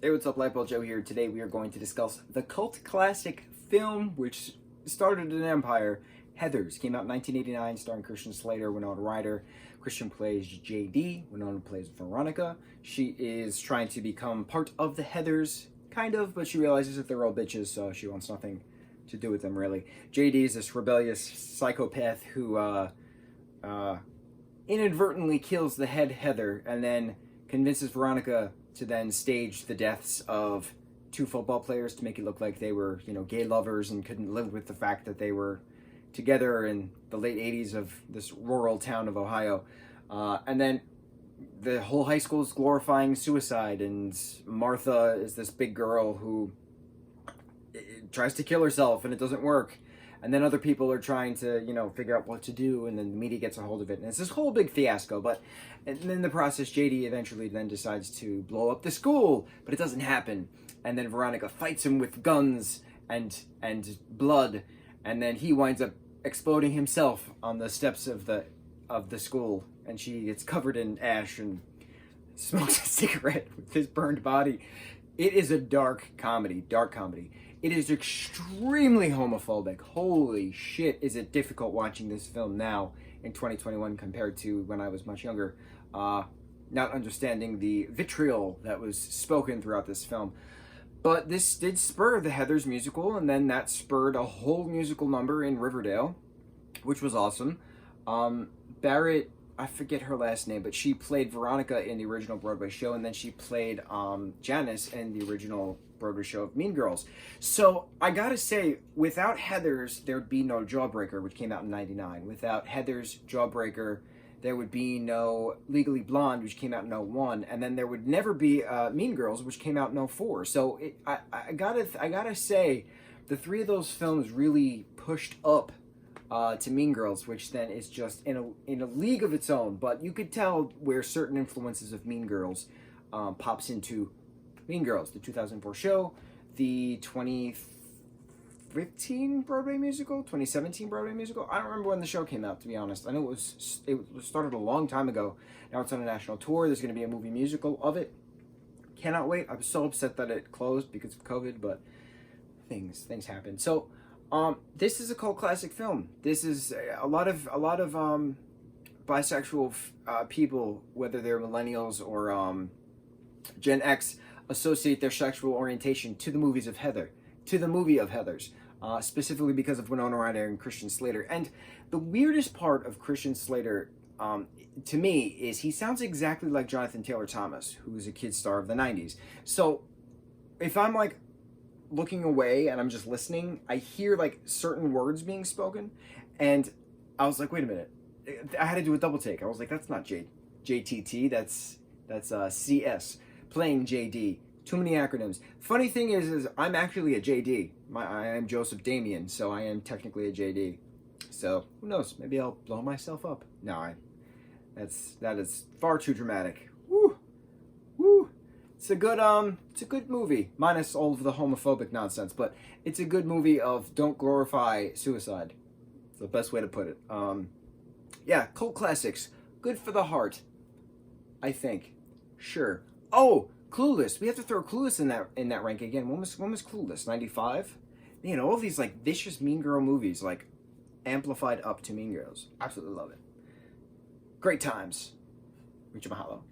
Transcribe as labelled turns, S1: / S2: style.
S1: Hey, what's up, lightboltjoe here. Today we are going to discuss the cult classic film which started an empire, Heathers. Came out in 1989, starring Christian Slater, Winona Ryder. Christian plays JD, Winona plays Veronica. She is trying to become part of the Heathers, kind of, but she realizes that they're all bitches, so she wants nothing to do with them, really. JD is this rebellious psychopath who inadvertently kills the head Heather and then convinces Veronica to then stage the deaths of two football players to make it look like they were, gay lovers and couldn't live with the fact that they were together in the late 80s of this rural town of Ohio. And then the whole high school is glorifying suicide, and Martha is this big girl who tries to kill herself and it doesn't work. And then other people are trying to, figure out what to do, and then the media gets a hold of it. And it's this whole big fiasco, but in the process, JD eventually then decides to blow up the school, but it doesn't happen. And then Veronica fights him with guns and blood, and then he winds up exploding himself on the steps of the school, and she gets covered in ash and smokes a cigarette with his burned body. It is a dark comedy. It is extremely homophobic. Holy shit, is it difficult watching this film now in 2021 compared to when I was much younger, not understanding the vitriol that was spoken throughout this film. But this did spur the Heathers musical, and then that spurred a whole musical number in Riverdale, which was awesome. Barrett, I forget her last name, but she played Veronica in the original Broadway show, and then she played Janice in the original Broadway show of Mean Girls. So I gotta say, without Heathers, there would be no Jawbreaker, which came out in '99. Without Heathers, Jawbreaker, there would be no Legally Blonde, which came out in '01, and then there would never be Mean Girls, which came out in '04. So I gotta say, the three of those films really pushed up to Mean Girls, which then is just in a league of its own. But you could tell where certain influences of Mean Girls pops into Mean Girls, the 2004 show, the 2015 Broadway musical, 2017 Broadway musical. I don't remember when the show came out, to be honest. I know it started a long time ago. Now it's on a national tour. There's going to be a movie musical of it. Cannot wait. I was so upset that it closed because of COVID, but things happen. So this is a cult classic film. This is a lot of bisexual people, whether they're millennials or Gen X, associate their sexual orientation to the movie of Heathers, specifically because of Winona Ryder and Christian Slater. And the weirdest part of Christian Slater, to me, is he sounds exactly like Jonathan Taylor Thomas, who was a kid star of the 90s. So if I'm like looking away and I'm just listening, I hear like certain words being spoken, and I was like, wait a minute. I had to do a double take. I was like, that's not JTT, that's CS. Playing JD. Too many acronyms. Funny thing is I'm actually a JD. I am Joseph Damien, so I am technically a JD. So who knows? Maybe I'll blow myself up. No, that is far too dramatic. Woo, woo. It's a good movie, minus all of the homophobic nonsense. But it's a good movie of don't glorify suicide. It's the best way to put it. Yeah, cult classics, good for the heart, I think. Sure. Oh, Clueless. We have to throw Clueless in that rank again. When was Clueless? 95? All these like vicious Mean Girl movies, like amplified up to Mean Girls. Absolutely love it. Great times. Mucho mahalo.